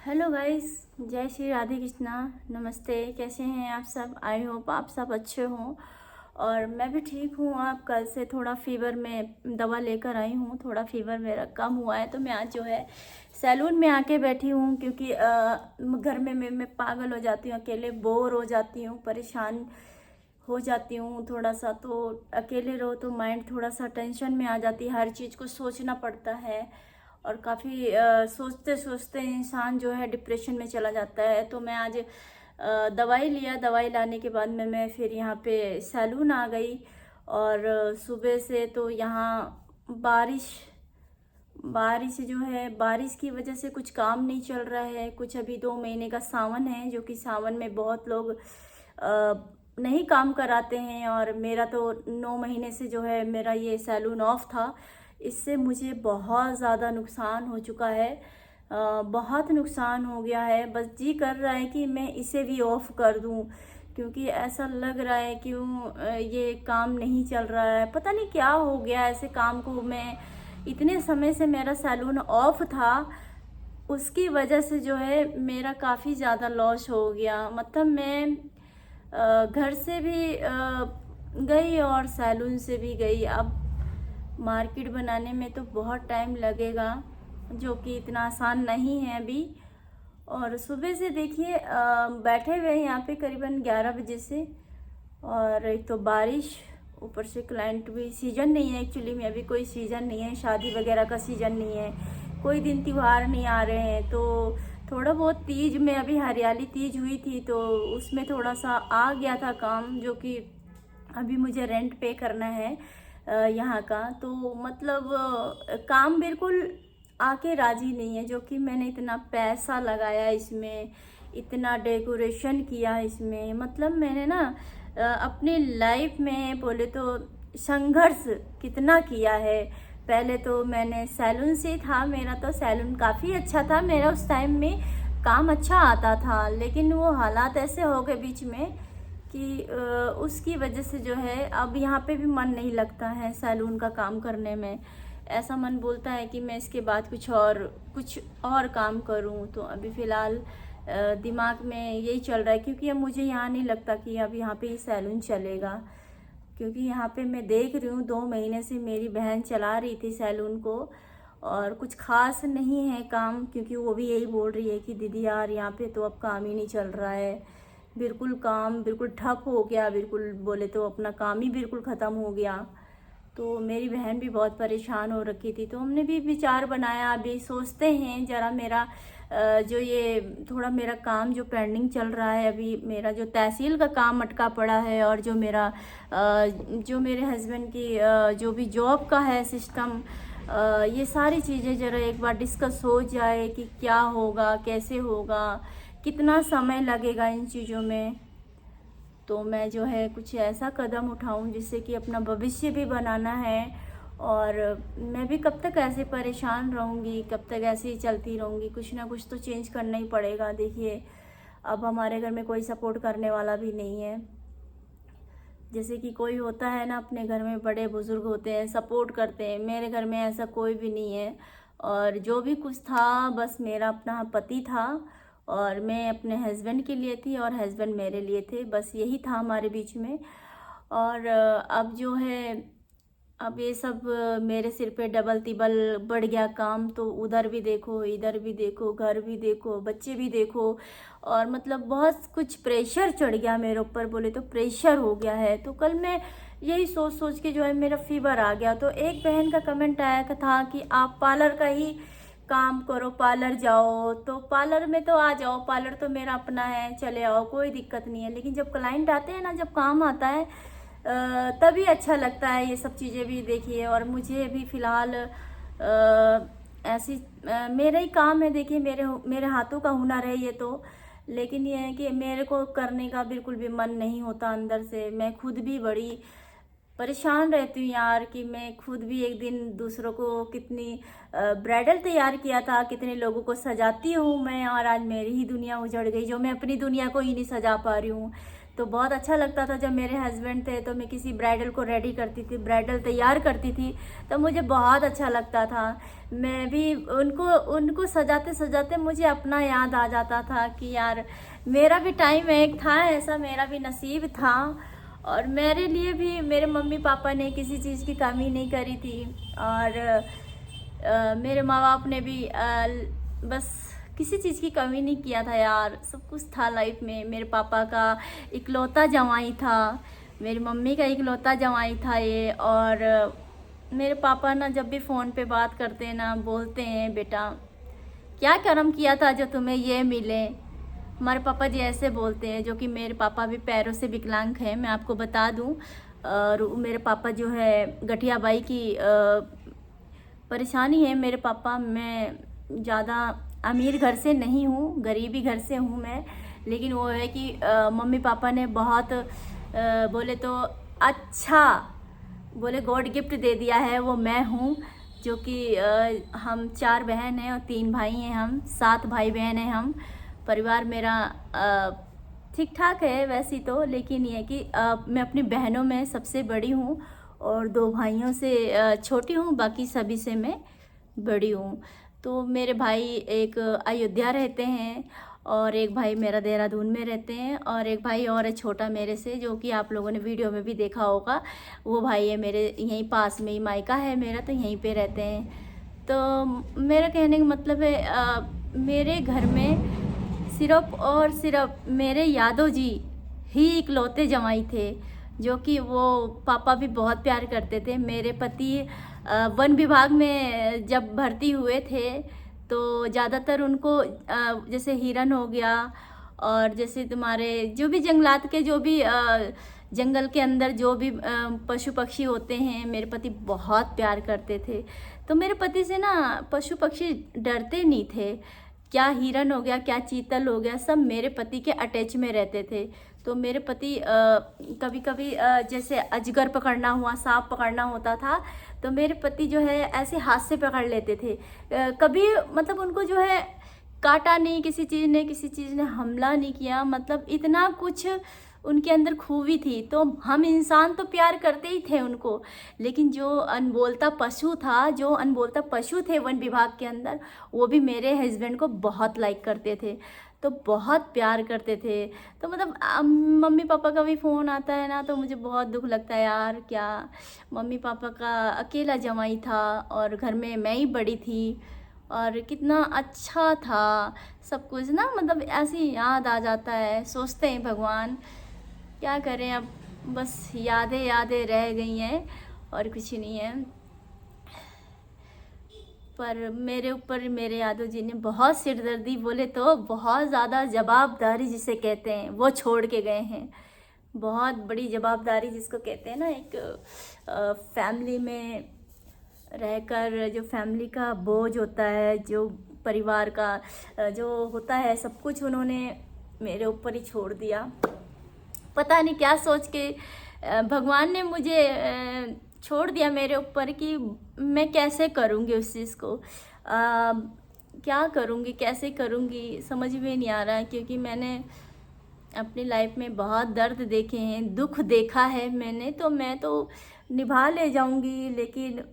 Hello guys. जय श्री राधे कृष्णा। नमस्ते। कैसे हैं आप सब? आई होप आप सब अच्छे हों और मैं भी ठीक हूँ। आप कल से थोड़ा फीवर में दवा लेकर आई हूँ, थोड़ा फीवर मेरा कम हुआ है तो मैं आज जो है सैलून में आके बैठी हूँ क्योंकि घर में मैं पागल हो जाती हूँ, अकेले बोर हो जाती हूँ, परेशान हो जाती हूँ थोड़ा सा। तो अकेले रहो तो माइंड थोड़ा सा टेंशन में आ जाती है, हर चीज़ को सोचना पड़ता है और काफ़ी सोचते सोचते इंसान जो है डिप्रेशन में चला जाता है। तो मैं आज दवाई लिया, दवाई लाने के बाद में मैं फिर यहाँ पे सैलून आ गई। और सुबह से तो यहाँ बारिश बारिश जो है, बारिश की वजह से कुछ काम नहीं चल रहा है। कुछ अभी 2 महीने का सावन है, जो कि सावन में बहुत लोग नहीं काम कराते हैं और मेरा तो 9 महीने से जो है मेरा ये सैलून ऑफ था। इससे मुझे बहुत ज़्यादा नुकसान हो चुका है, बहुत नुकसान हो गया है। बस जी कर रहा है कि मैं इसे भी ऑफ कर दूं क्योंकि ऐसा लग रहा है कि ये काम नहीं चल रहा है। पता नहीं क्या हो गया ऐसे काम को। मैं इतने समय से मेरा सैलून ऑफ था, उसकी वजह से जो है मेरा काफ़ी ज़्यादा लॉस हो गया। मतलब मैं घर से भी गई और सैलून से भी गई। अब मार्केट बनाने में तो बहुत टाइम लगेगा, जो कि इतना आसान नहीं है अभी। और सुबह से देखिए बैठे हुए हैं यहाँ पे करीबन 11 बजे से। और एक तो बारिश, ऊपर से क्लाइंट भी, सीज़न नहीं है एक्चुअली में, अभी कोई सीज़न नहीं है, शादी वगैरह का सीज़न नहीं है, कोई दिन त्योहार नहीं आ रहे हैं। तो थोड़ा बहुत तीज में, अभी हरियाली तीज हुई थी तो उसमें थोड़ा सा आ गया था काम, जो कि अभी मुझे रेंट पे करना है यहाँ का। तो मतलब काम बिल्कुल आके राजी नहीं है, जो कि मैंने इतना पैसा लगाया इसमें, इतना डेकोरेशन किया इसमें। मतलब मैंने ना अपनी लाइफ में बोले तो संघर्ष कितना किया है। पहले तो मैंने सैलून से था, मेरा तो सैलून काफ़ी अच्छा था, मेरा उस टाइम में काम अच्छा आता था। लेकिन वो हालात ऐसे हो गए बीच में कि उसकी वजह से जो है अब यहाँ पे भी मन नहीं लगता है सैलून का काम करने में। ऐसा मन बोलता है कि मैं इसके बाद कुछ और काम करूँ। तो अभी फ़िलहाल दिमाग में यही चल रहा है क्योंकि अब मुझे यहाँ नहीं लगता कि अब यहाँ पे ये सैलून चलेगा। क्योंकि यहाँ पे मैं देख रही हूँ 2 महीने से मेरी बहन चला रही थी सैलून को और कुछ खास नहीं है काम, क्योंकि वो भी यही बोल रही है कि दीदी यार यहाँ पे तो अब काम ही नहीं चल रहा है, बिल्कुल काम बिल्कुल ठप हो गया, बिल्कुल बोले तो अपना काम ही बिल्कुल ख़त्म हो गया। तो मेरी बहन भी बहुत परेशान हो रखी थी। तो हमने भी विचार बनाया, अभी सोचते हैं ज़रा मेरा जो ये थोड़ा मेरा काम जो पेंडिंग चल रहा है, अभी मेरा जो तहसील का काम अटका पड़ा है और जो मेरा जो मेरे हस्बैंड की जो भी जॉब का है सिस्टम, ये सारी चीज़ें ज़रा एक बार डिस्कस हो जाए कि क्या होगा, कैसे होगा, कितना समय लगेगा इन चीज़ों में। तो मैं जो है कुछ ऐसा कदम उठाऊं जिससे कि अपना भविष्य भी बनाना है। और मैं भी कब तक ऐसे परेशान रहूंगी, कब तक ऐसे ही चलती रहूंगी? कुछ ना कुछ तो चेंज करना ही पड़ेगा। देखिए अब हमारे घर में कोई सपोर्ट करने वाला भी नहीं है। जैसे कि कोई होता है ना, अपने घर में बड़े बुजुर्ग होते हैं, सपोर्ट करते हैं, मेरे घर में ऐसा कोई भी नहीं है। और जो भी कुछ था बस मेरा अपना पति था और मैं अपने हस्बैंड के लिए थी और हस्बैंड मेरे लिए थे, बस यही था हमारे बीच में। और अब जो है अब ये सब मेरे सिर पे डबल तिबल बढ़ गया काम। तो उधर भी देखो, इधर भी देखो, घर भी देखो, बच्चे भी देखो, और मतलब बहुत कुछ प्रेशर चढ़ गया मेरे ऊपर, बोले तो प्रेशर हो गया है। तो कल मैं यही सोच सोच के जो है मेरा फीवर आ गया। तो एक बहन का कमेंट आया था कि आप पार्लर का ही काम करो, पार्लर जाओ। तो पार्लर में तो आ जाओ, पार्लर तो मेरा अपना है, चले आओ, कोई दिक्कत नहीं है। लेकिन जब क्लाइंट आते हैं ना, जब काम आता है तभी अच्छा लगता है ये सब चीज़ें भी। देखिए और मुझे भी फ़िलहाल ऐसी मेरा ही काम है, देखिए मेरे मेरे हाथों का हुनर है ये तो। लेकिन ये है कि मेरे को करने का बिल्कुल भी मन नहीं होता अंदर से। मैं खुद भी बड़ी परेशान रहती हूँ यार, कि मैं खुद भी एक दिन दूसरों को कितनी ब्राइडल तैयार किया था, कितने लोगों को सजाती हूँ मैं, और आज मेरी ही दुनिया उजड़ गई, जो मैं अपनी दुनिया को ही नहीं सजा पा रही हूँ। तो बहुत अच्छा लगता था जब मेरे हस्बैंड थे तो मैं किसी ब्राइडल को रेडी करती थी, ब्राइडल तैयार करती थी, तो मुझे बहुत अच्छा लगता था। मैं भी उनको उनको सजाते सजाते मुझे अपना याद आ जाता था कि यार मेरा भी टाइम एक था ऐसा, मेरा भी नसीब था, और मेरे लिए भी मेरे मम्मी पापा ने किसी चीज़ की कमी नहीं करी थी। और मेरे माँ बाप ने भी बस किसी चीज़ की कमी नहीं किया था यार, सब कुछ था लाइफ में। मेरे पापा का इकलौता जवाई था, मेरी मम्मी का इकलौता जवाई था ये। और मेरे पापा ना जब भी फ़ोन पे बात करते हैं ना, बोलते हैं बेटा क्या कर्म किया था जो तुम्हें ये मिले। हमारे पापा जी ऐसे बोलते हैं, जो कि मेरे पापा भी पैरों से विकलांग हैं, मैं आपको बता दूं। और मेरे पापा जो है गठियाबाई की परेशानी है मेरे पापा। मैं ज़्यादा अमीर घर से नहीं हूँ, गरीबी घर से हूँ मैं, लेकिन वो है कि मम्मी पापा ने बहुत बोले तो अच्छा, बोले गॉड गिफ्ट दे दिया है, वो मैं हूँ। जो कि हम 4 बहन हैं और 3 भाई हैं, हम 7 भाई बहन हैं हम। परिवार मेरा ठीक ठाक है वैसी तो, लेकिन ये है कि मैं अपनी बहनों में सबसे बड़ी हूँ और 2 भाइयों से छोटी हूँ, बाकी सभी से मैं बड़ी हूँ। तो मेरे भाई एक अयोध्या रहते हैं और एक भाई मेरा देहरादून में रहते हैं, और एक भाई और है छोटा मेरे से, जो कि आप लोगों ने वीडियो में भी देखा होगा। वो भाई है मेरे यहीं पास में ही, मायका है मेरा, तो यहीं पे रहते हैं। तो मेरा कहने का मतलब है मेरे घर में सिर्फ और सिर्फ मेरे यादव जी ही इकलौते जमाई थे, जो कि वो पापा भी बहुत प्यार करते थे। मेरे पति वन विभाग में जब भर्ती हुए थे तो ज़्यादातर उनको जैसे हिरन हो गया, और जैसे तुम्हारे जो भी जंगलात के जो भी जंगल के अंदर जो भी पशु पक्षी होते हैं, मेरे पति बहुत प्यार करते थे। तो मेरे पति से ना पशु पक्षी डरते नहीं थे। क्या हिरन हो गया, क्या चीतल हो गया, सब मेरे पति के अटैच में रहते थे। तो मेरे पति कभी कभी जैसे अजगर पकड़ना हुआ, सांप पकड़ना होता था, तो मेरे पति जो है ऐसे हाथ से पकड़ लेते थे। कभी मतलब उनको जो है काटा नहीं, किसी चीज़ ने हमला नहीं किया, मतलब इतना कुछ उनके अंदर खूबी थी। तो हम इंसान तो प्यार करते ही थे उनको, लेकिन जो अनबोलता पशु था, जो अनबोलता पशु थे वन विभाग के अंदर, वो भी मेरे हस्बैंड को बहुत लाइक करते थे, तो बहुत प्यार करते थे। तो मतलब मम्मी पापा का भी फ़ोन आता है ना तो मुझे बहुत दुख लगता है यार, क्या मम्मी पापा का अकेला जमाई था और घर में मैं ही बड़ी थी, और कितना अच्छा था सब कुछ ना। मतलब ऐसी याद आ जाता है, सोचते हैं भगवान क्या करें अब, बस यादें यादें रह गई हैं और कुछ नहीं है। पर मेरे ऊपर मेरे यादव जी ने बहुत सिरदर्दी, बोले तो बहुत ज़्यादा जवाबदारी जिसे कहते हैं, वो छोड़ के गए हैं। बहुत बड़ी जवाबदारी जिसको कहते हैं ना, एक फैमिली में रहकर जो फैमिली का बोझ होता है, जो परिवार का जो होता है, सब कुछ उन्होंने मेरे ऊपर ही छोड़ दिया। पता नहीं क्या सोच के भगवान ने मुझे छोड़ दिया मेरे ऊपर कि मैं कैसे करूँगी उस चीज़ को, क्या करूँगी, कैसे करूँगी, समझ में नहीं आ रहा है। क्योंकि मैंने अपनी लाइफ में बहुत दर्द देखे हैं, दुख देखा है मैंने, तो मैं तो निभा ले जाऊँगी, लेकिन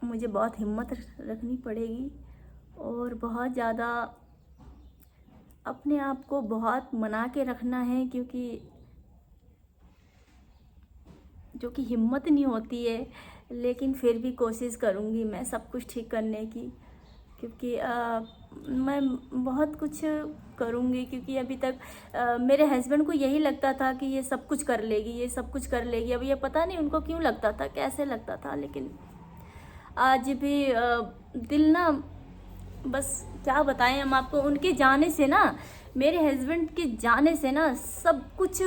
मुझे बहुत हिम्मत रखनी पड़ेगी और बहुत ज़्यादा अपने आप को बहुत मना के रखना है, क्योंकि जो कि हिम्मत नहीं होती है, लेकिन फिर भी कोशिश करूँगी मैं सब कुछ ठीक करने की। क्योंकि मैं बहुत कुछ करूँगी, क्योंकि अभी तक मेरे हस्बैंड को यही लगता था कि ये सब कुछ कर लेगी, ये सब कुछ कर लेगी। अब ये पता नहीं उनको क्यों लगता था, कैसे लगता था, लेकिन आज भी दिल ना, बस क्या बताएं हम आपको, उनके जाने से ना, मेरे हस्बैंड के जाने से ना सब कुछ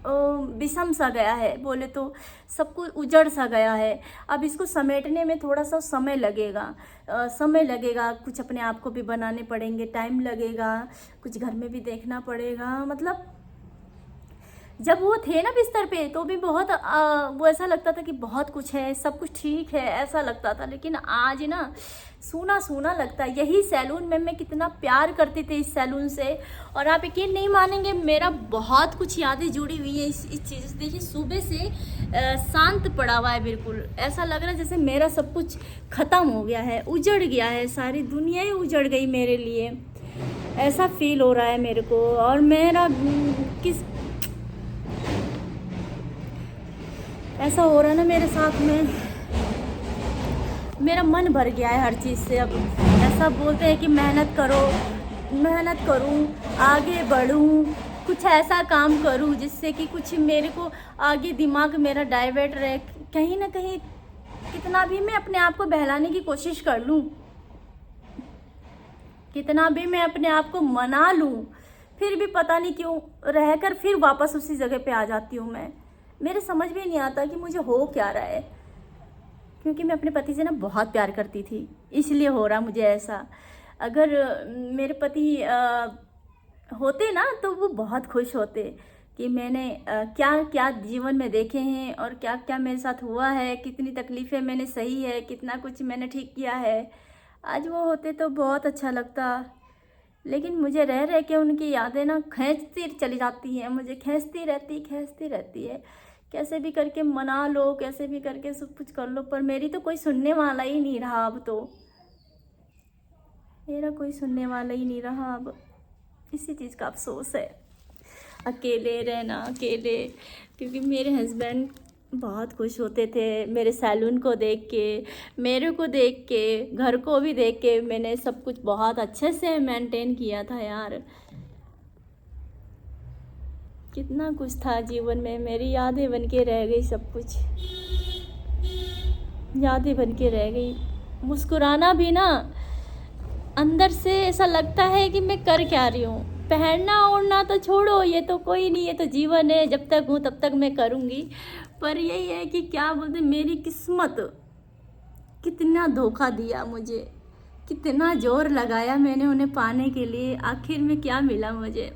विषम सा गया है, बोले तो सब कुछ उजड़ सा गया है। अब इसको समेटने में थोड़ा सा समय लगेगा, कुछ अपने आप को भी बनाने पड़ेंगे, टाइम लगेगा, कुछ घर में भी देखना पड़ेगा। मतलब जब वो थे ना बिस्तर पे तो भी बहुत वो ऐसा लगता था कि बहुत कुछ है, सब कुछ ठीक है, ऐसा लगता था। लेकिन आज ना सूना सूना लगता है। यही सैलून में मैं कितना प्यार करती थी इस सैलून से, और आप यकीन नहीं मानेंगे, मेरा बहुत कुछ यादें जुड़ी हुई है इस चीज़ से। देखिए सुबह से शांत पड़ा हुआ है बिल्कुल, ऐसा लग रहा है जैसे मेरा सब कुछ ख़त्म हो गया है, उजड़ गया है, सारी दुनिया ही उजड़ गई मेरे लिए, ऐसा फील हो रहा है मेरे को। और मेरा किस ऐसा हो रहा है ना मेरे साथ में, मेरा मन भर गया है हर चीज़ से। अब ऐसा बोलते हैं कि मेहनत करो, मेहनत करूं, आगे बढ़ूं, कुछ ऐसा काम करूं जिससे कि कुछ मेरे को आगे दिमाग मेरा डाइवर्ट रहे। कहीं ना कहीं कितना भी मैं अपने आप को बहलाने की कोशिश कर लूं, कितना भी मैं अपने आप को मना लूं, फिर भी पता नहीं क्यों रहकर फिर वापस उसी जगह पे आ जाती हूँ मैं। मेरे समझ में नहीं आता कि मुझे हो क्या रहा है, क्योंकि मैं अपने पति से ना बहुत प्यार करती थी, इसलिए हो रहा मुझे ऐसा। अगर मेरे पति होते ना तो वो बहुत खुश होते कि मैंने क्या क्या जीवन में देखे हैं और क्या क्या मेरे साथ हुआ है, कितनी तकलीफ़ें मैंने सही है, कितना कुछ मैंने ठीक किया है। आज वो होते तो बहुत अच्छा लगता। लेकिन मुझे रह रह के उनकी यादें ना खींचती चली जाती हैं, मुझे खींचती रहती है। कैसे भी करके मना लो, कैसे भी करके सब कुछ कर लो, पर मेरी तो कोई सुनने वाला ही नहीं रहा। अब तो मेरा कोई सुनने वाला ही नहीं रहा। अब इसी चीज़ का अफसोस है, अकेले रहना, अकेले। क्योंकि मेरे हस्बैंड बहुत खुश होते थे मेरे सैलून को देख के, मेरे को देख के, घर को भी देख के। मैंने सब कुछ बहुत अच्छे से मेंटेन किया था यार, कितना कुछ था जीवन में। मेरी यादें बन के रह गई, सब कुछ यादें बन के रह गई। मुस्कुराना भी ना अंदर से ऐसा लगता है कि मैं कर क्या रही हूँ। पहनना ओढ़ना तो छोड़ो, ये तो कोई नहीं, ये तो जीवन है, जब तक हूँ तब तक मैं करूँगी। पर यही है कि क्या बोलते, मेरी किस्मत कितना धोखा दिया मुझे, कितना जोर लगाया मैंने उन्हें पाने के लिए, आखिर में क्या मिला मुझे।